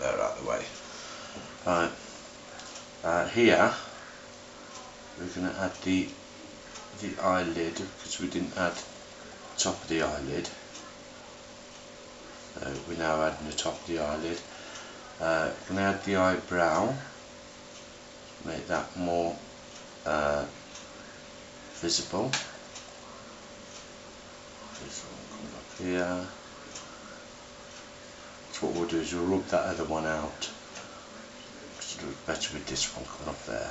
there out of the way. Right, here we're going to add the eyelid, because we didn't add top of the eyelid. So we're now adding the top of the eyelid. Going to add the eyebrow, make that more visible. This one coming up here. So what we'll do is we'll rub that other one out. It's better with this one coming up there.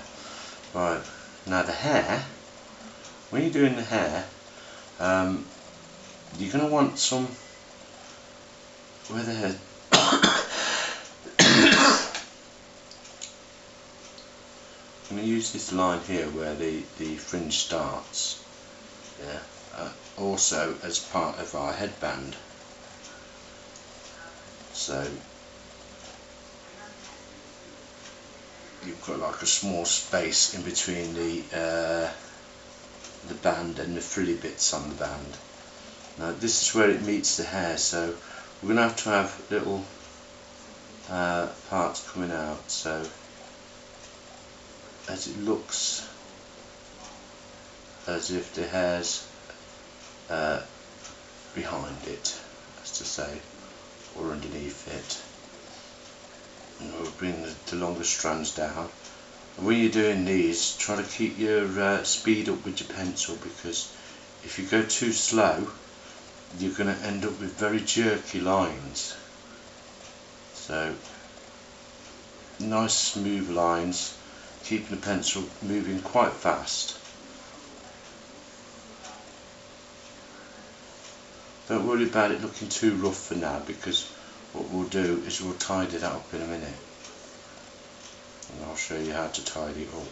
Right, now the hair. When you're doing the hair, you're going to want some where the hair. I'm going to use this line here where the fringe starts. Yeah. Also as part of our headband. So you've got like a small space in between the band and the frilly bits on the band. Now this is where it meets the hair, so we're going to have little parts coming out, so as it looks as if the hair's behind it, as to say, or underneath it. And we'll bring the longer strands down. And when you're doing these, try to keep your speed up with your pencil, because if you go too slow, you're going to end up with very jerky lines. So nice smooth lines, keeping the pencil moving quite fast. Don't worry about it looking too rough for now, because what we'll do is we'll tidy that up in a minute, and I'll show you how to tidy it up.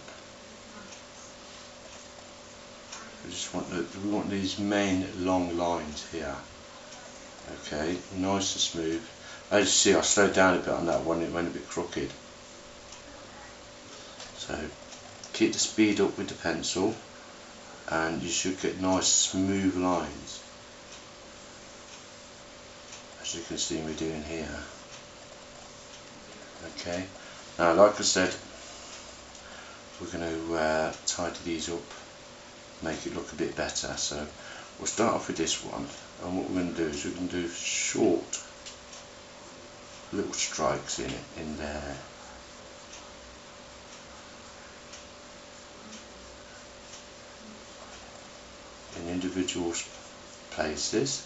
We want these main long lines here. Okay, nice and smooth. As you see, I slowed down a bit on that one, it went a bit crooked. So keep the speed up with the pencil and you should get nice smooth lines, as you can see me doing here. Okay, now like I said, we're going to tidy these up, make it look a bit better. So we'll start off with this one, and what we're going to do is we're going to do short little strikes in there. In individual places.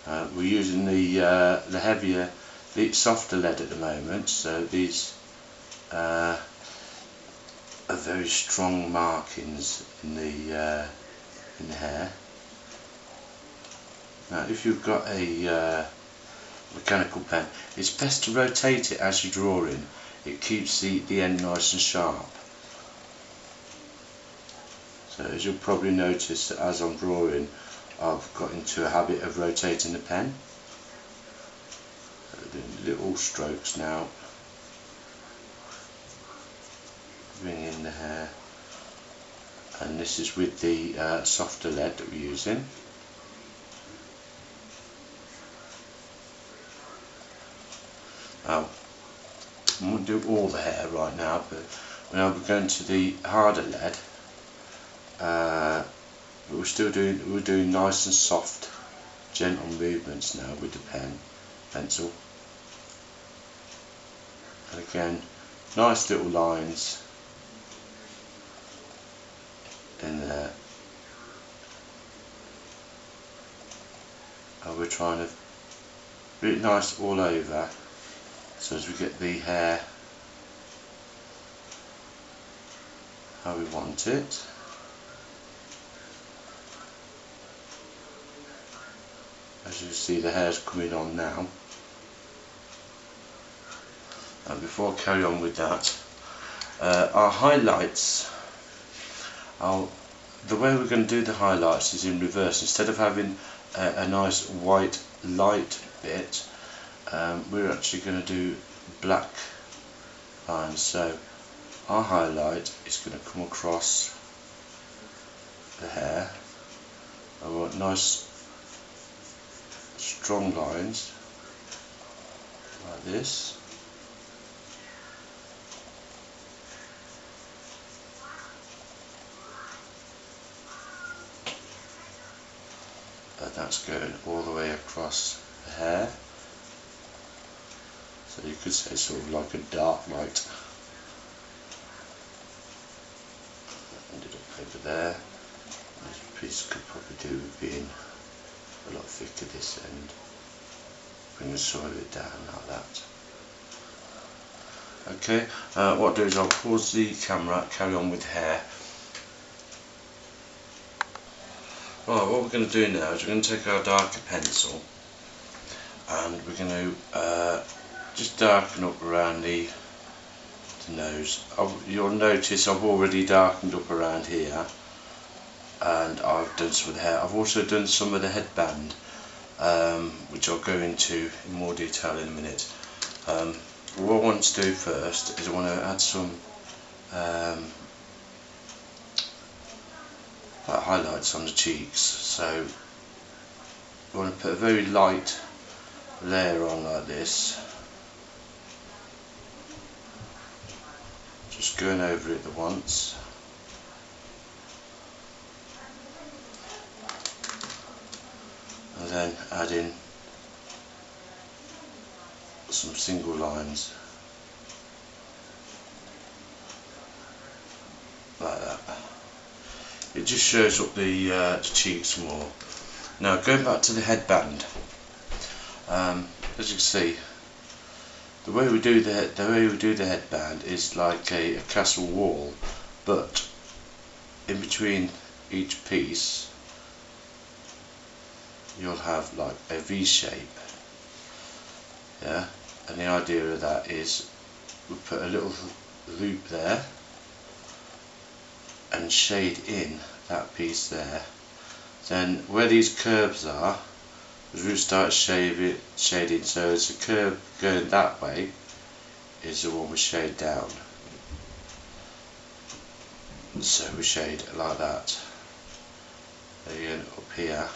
We're using the heavier, the softer lead at the moment, so these are very strong markings in the hair. Now, if you've got a mechanical pen, it's best to rotate it as you're drawing. It keeps the end nice and sharp. So as you'll probably notice, that as I'm drawing, I've got into a habit of rotating the pen. So doing little strokes now, bring in the hair, and this is with the softer lead that we're using. Now, I won't do all the hair right now, but now we're going to the harder lead. But we're doing nice and soft, gentle movements now with the pencil. And again, nice little lines in there. And we're trying to be nice all over, so as we get the hair how we want it. As you see, the hair's coming on now. And before I carry on with that, our highlights, the way we're going to do the highlights is in reverse. Instead of having a nice white light bit, we're actually going to do black lines. So our highlight is going to come across the hair. I want nice strong lines like this. And that's going all the way across the hair. So you could say sort of like a dark light. Ended up over there. This piece could probably do with being a lot thicker this end. Bring the side of it down like that. Okay, what I'll do is I'll pause the camera, carry on with hair. Right, what we're going to do now is we're going to take our darker pencil and we're going to just darken up around the nose. You'll notice I've already darkened up around here, and I've done some of the hair. I've also done some of the headband, which I'll go into in more detail in a minute. What I want to do first is I want to add some highlights on the cheeks. So I want to put a very light layer on like this, just going over it at once. And then adding some single lines like that. It just shows up the cheeks more. Now going back to the headband, as you can see, the way we do the headband is like a castle wall, but in between each piece you'll have like a V shape. Yeah, and the idea of that is we put a little loop there and shade in that piece there. Then where these curves are, we start shading, so as the curve going that way is the one we shade down. So we shade like that. Again up here.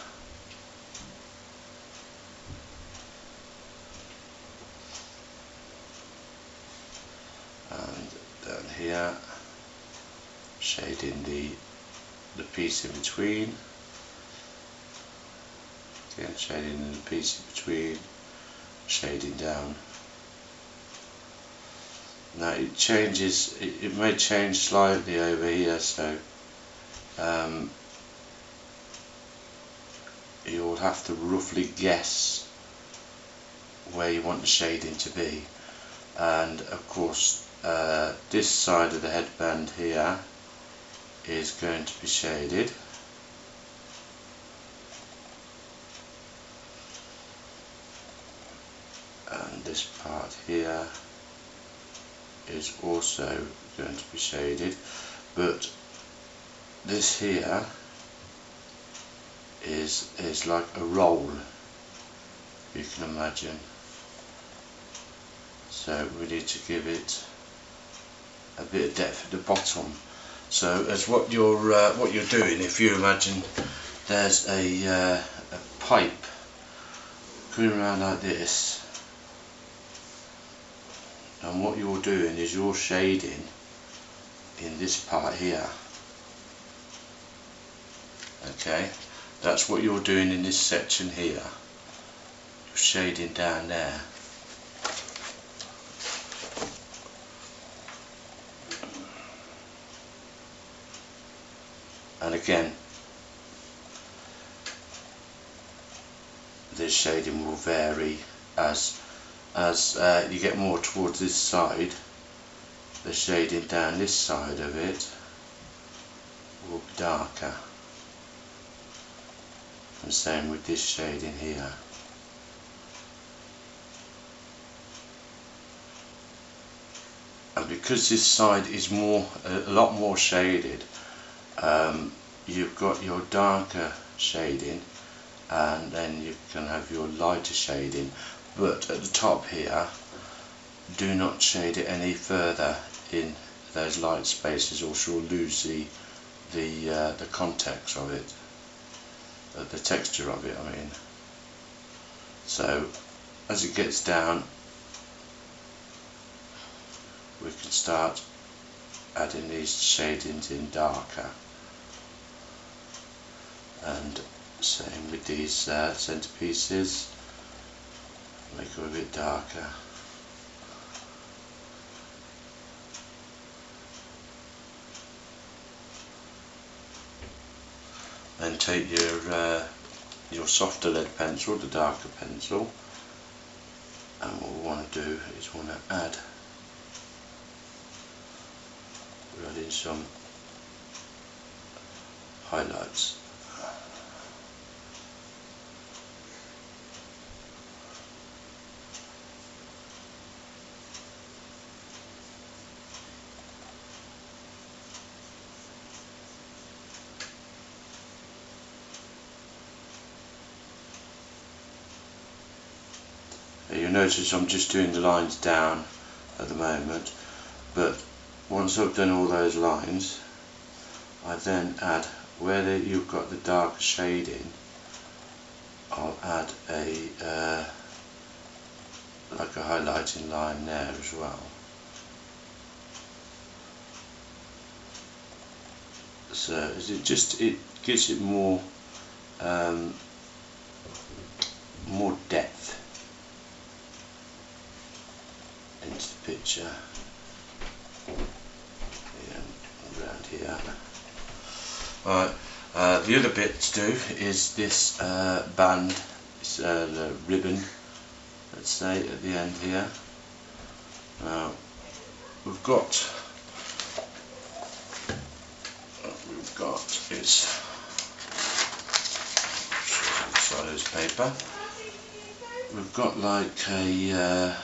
And down here, shading the piece in between. Again, shading in the piece in between, shading down. Now it changes, it may change slightly over here, so you'll have to roughly guess where you want the shading to be. And of course this side of the headband here is going to be shaded, and this part here is also going to be shaded, but this here is like a roll, you can imagine. So we need to give it a bit of depth at the bottom. So as what you're doing, if you imagine there's a pipe coming around like this, and what you're doing is you're shading in this part here. Okay, that's what you're doing in this section here. You're shading down there. And again, this shading will vary as you get more towards this side. The shading down this side of it will be darker, and same with this shading here. And because this side is a lot more shaded, you've got your darker shading, and then you can have your lighter shading, but at the top here, do not shade it any further in those light spaces, or you'll lose the context of it, the texture of it, I mean. So as it gets down we can start adding these shadings in darker, and same with these centerpieces, make them a bit darker. Then take your softer lead pencil, the darker pencil, and what we want to do is want to add in some highlights. You'll notice I'm just doing the lines down at the moment, but once I've done all those lines, I then add where you've got the darker shading, I'll add a like a highlighting line there as well. So it gives it more more depth into the picture. Around here. Right, the other bit to do is this band, this the ribbon, let's say, at the end here. Now we've got is cellulose paper. We've got like a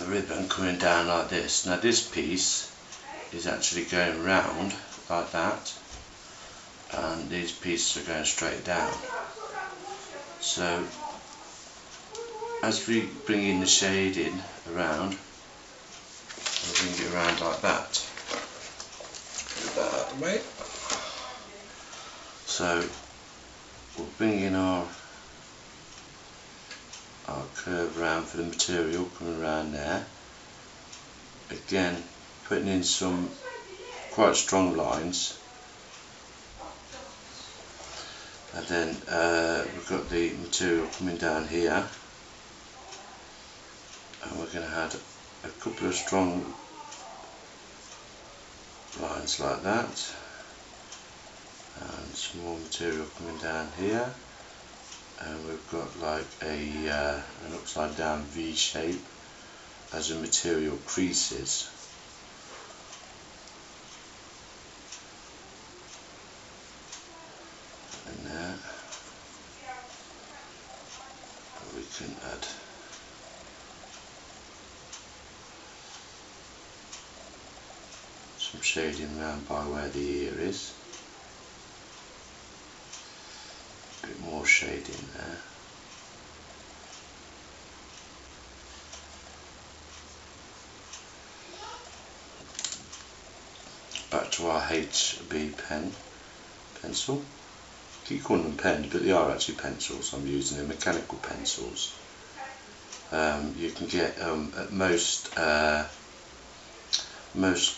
ribbon coming down like this. Now this piece is actually going round like that, and these pieces are going straight down. So as we bring in the shading around, we'll bring it around like that. Move that out of the way. So we'll bring in our curve around for the material, coming around there. Again, putting in some quite strong lines, and then we've got the material coming down here, and we're going to add a couple of strong lines like that, and some more material coming down here. And we've got like an upside down V shape as the material creases. And there we can add some shading around by where the ear is. Bit more shading there. Back to our HB pencil. Keep calling them pens, but they are actually pencils. I'm using them, mechanical pencils. You can get at most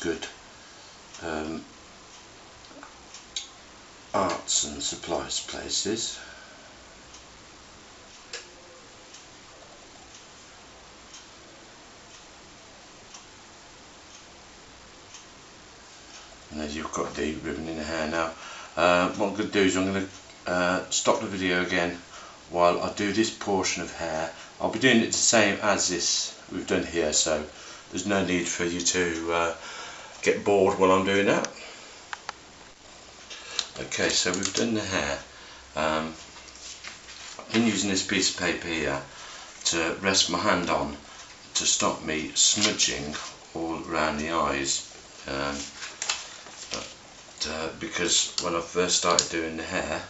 good arts and supplies places. And then you've got the ribbon in the hair now. What I'm going to do is I'm going to stop the video again while I do this portion of hair. I'll be doing it the same as this we've done here, so there's no need for you to get bored while I'm doing that. Okay, so we've done the hair. I've been using this piece of paper here to rest my hand on to stop me smudging all around the eyes. Because when I first started doing the hair,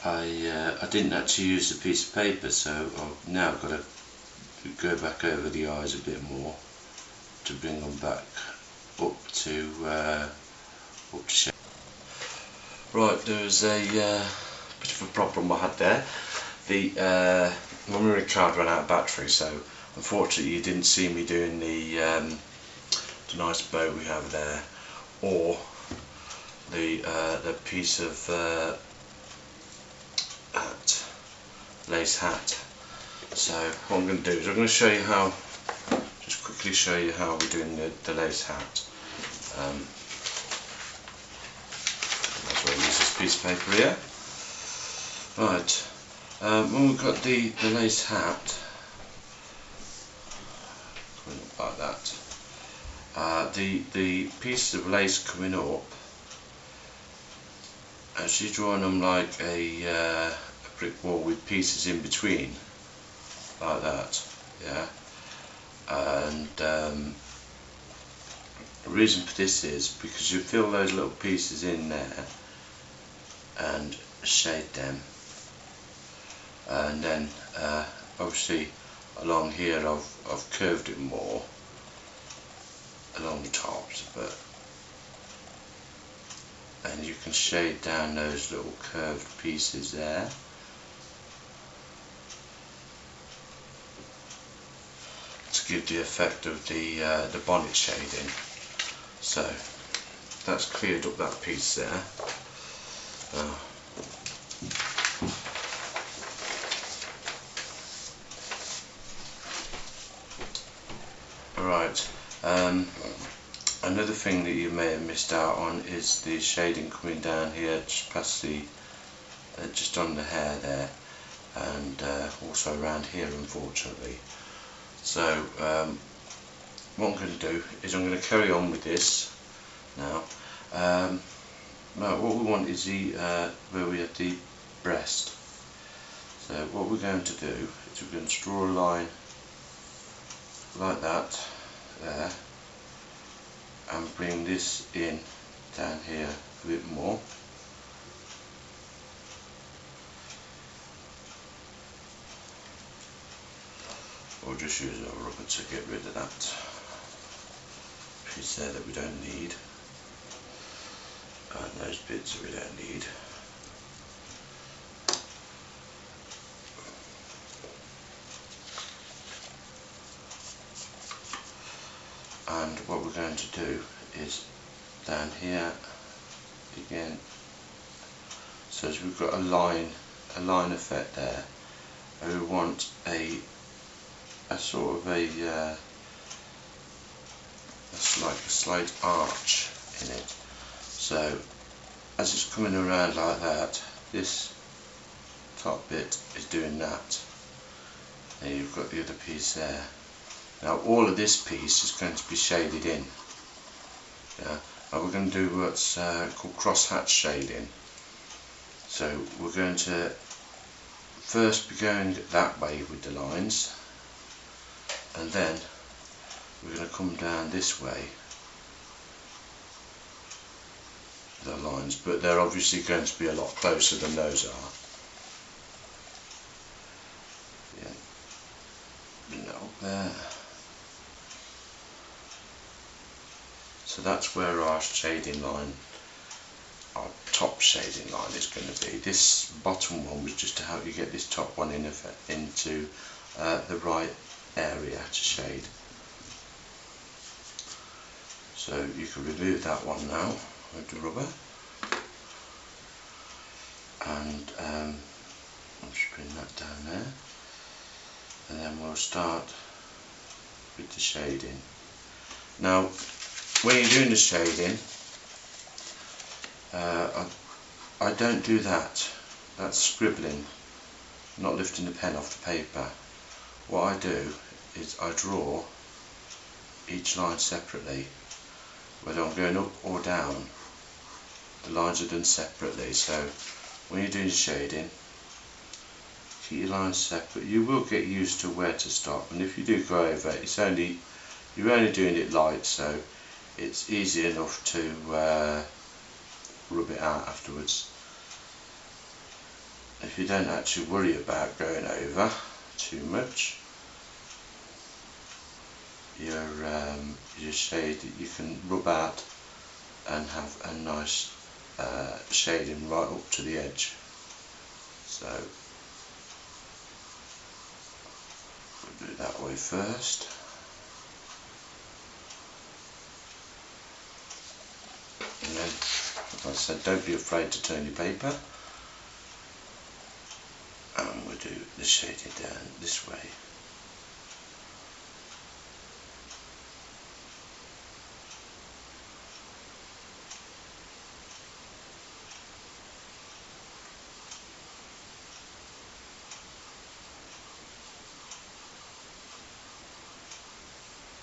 I didn't actually use the piece of paper, so I've now got to go back over the eyes a bit more to bring them back up to shape. Right, there was a bit of a problem I had there. My memory card ran out of battery, so unfortunately you didn't see me doing the nice bow we have there, or the piece of lace hat. So what I'm going to do is I'm going to show you how, just quickly show you how we're doing the lace hat. That's why I use this piece of paper here. Right, when we've got the lace hat coming up like that, the pieces of lace coming up, actually drawing them like a brick wall with pieces in between, like that, yeah. And the reason for this is because you fill those little pieces in there and shade them, and then obviously along here I've curved it more along the tops, but and you can shade down those little curved pieces there. To give the effect of the bonnet shading. So that's cleared up that piece there. Right. Another thing that you may have missed out on is the shading coming down here, just past the, just on the hair there, and also around here, unfortunately. So what I'm going to do is I'm going to carry on with this now. Now what we want is the where we have the breast. So what we're going to do is we're going to draw a line like that there, and bring this in down here a bit more. Or just use a rubber to get rid of that piece there that we don't need, and those bits that we don't need. And what we're going to do is down here again, so as we've got a line effect there, and we want a sort of a like a slight arch in it. So as it's coming around like that, this top bit is doing that, and you've got the other piece there. Now all of this piece is going to be shaded in. Yeah, and we're going to do what's called cross-hatch shading. So we're going to first be going that way with the lines, and then we're going to come down this way with the lines, but they're obviously going to be a lot closer than those are. Yeah, no, there. So that's where our shading line, our top shading line is going to be. This bottom one was just to help you get this top one in into the right area to shade. So you can remove that one now with the rubber, and I'll just bring that down there, and then we'll start with the shading. Now when you're doing the shading, I don't do that. That's scribbling, not lifting the pen off the paper. What I do is I draw each line separately, whether I'm going up or down. The lines are done separately. So when you're doing shading, keep your lines separate. You will get used to where to stop, and if you do go over, you're only doing it light, so it's easy enough to rub it out afterwards. If you don't actually worry about going over too much, your shade you can rub out and have a nice shading right up to the edge. So we'll do it that way. way first. And then, like I said, don't be afraid to turn your paper. And we'll do the shading down this way.